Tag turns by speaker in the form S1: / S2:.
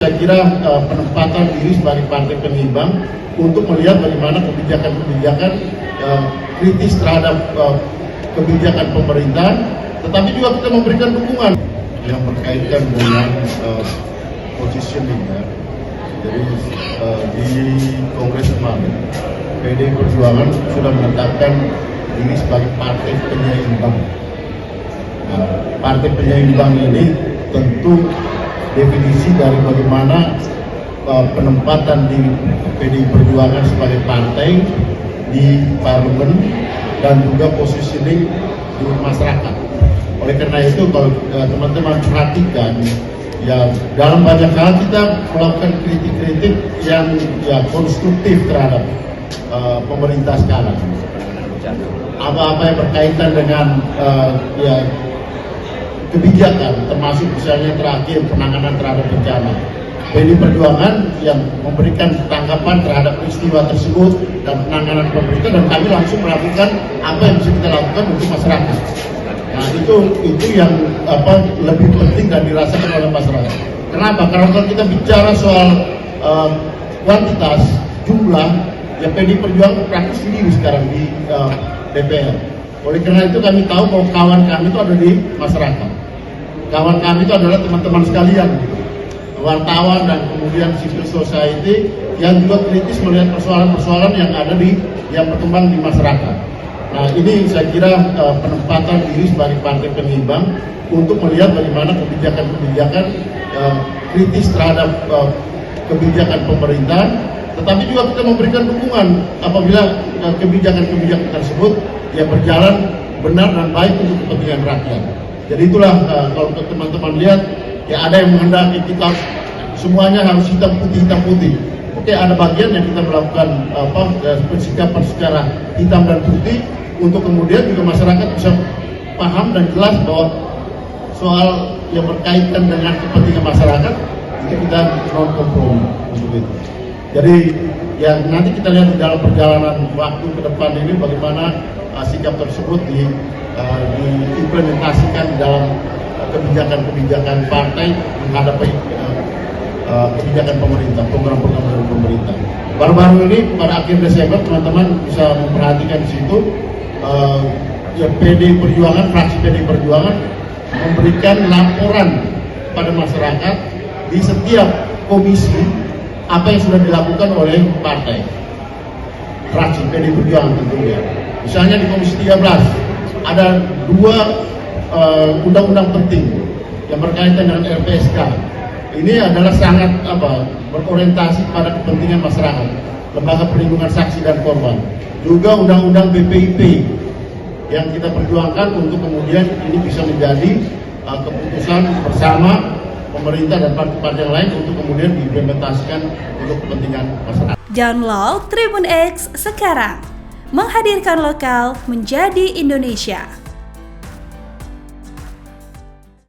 S1: Saya kira penempatan diri sebagai partai penyeimbang untuk melihat bagaimana kebijakan-kebijakan kritis terhadap kebijakan pemerintah, tetapi juga kita memberikan dukungan yang berkaitan dengan positioning ya. Jadi di Kongres kemarin, PDI Perjuangan sudah menetapkan diri sebagai partai penyeimbang. Partai penyeimbang ini tentu definisi dari bagaimana penempatan di PDI Perjuangan sebagai partai di parlemen dan juga positioning di masyarakat. Oleh karena itu, kalau teman-teman perhatikan, ya dalam banyak hal kita melakukan kritik-kritik yang ya konstruktif terhadap pemerintah sekarang. Apa-apa yang berkaitan dengan ya kebijakan, termasuk misalnya terakhir penanganan terhadap bencana. PDI Perjuangan yang memberikan tanggapan terhadap peristiwa tersebut dan penanganan pemerintah, dan kami langsung melakukan apa yang bisa kita lakukan untuk masyarakat. Nah itu yang lebih penting dan dirasakan oleh masyarakat. Kenapa? Karena kalau kita bicara soal kuantitas, jumlah, ya PDI Perjuangan praktis sendiri sekarang di DPR. Oleh karena itu kami tahu bahwa kawan kami itu ada di masyarakat. Kawan kami itu adalah teman-teman sekalian, wartawan dan kemudian civil society yang juga kritis melihat persoalan-persoalan yang ada yang berkembang di masyarakat. Nah ini saya kira penempatan diri sebagai partai penyeimbang untuk melihat bagaimana kebijakan-kebijakan kritis terhadap kebijakan pemerintah, tetapi juga kita memberikan dukungan apabila kebijakan-kebijakan tersebut ya berjalan benar dan baik untuk kepentingan rakyat. Jadi itulah kalau teman-teman lihat, ya ada yang menghendaki kita semuanya harus hitam putih. Oke, ada bagian yang kita melakukan persikapan secara hitam dan putih untuk kemudian juga masyarakat bisa paham dan jelas bahwa soal yang berkaitan dengan kepentingan masyarakat itu kita non kompromi untuk itu. Jadi yang nanti kita lihat di dalam perjalanan waktu ke depan ini bagaimana sikap tersebut diimplementasikan dalam kebijakan-kebijakan partai menghadapi kebijakan pemerintah, program-program dari pemerintah. Baru-baru ini pada akhir Desember teman-teman bisa memperhatikan di situ ya PDI Perjuangan, fraksi PDI Perjuangan memberikan laporan pada masyarakat di setiap komisi apa yang sudah dilakukan oleh partai fraksi PDI Perjuangan tentunya. Misalnya di Komisi 13 ada 2 undang-undang penting yang berkaitan dengan LPSK. Ini adalah sangat berorientasi pada kepentingan masyarakat, lembaga perlindungan saksi dan korban. Juga undang-undang BPIP yang kita perjuangkan untuk kemudian ini bisa menjadi keputusan bersama pemerintah dan partai-partai yang lain untuk kemudian diimplementasikan untuk kepentingan masyarakat.
S2: Download Tribun X sekarang, menghadirkan lokal menjadi Indonesia.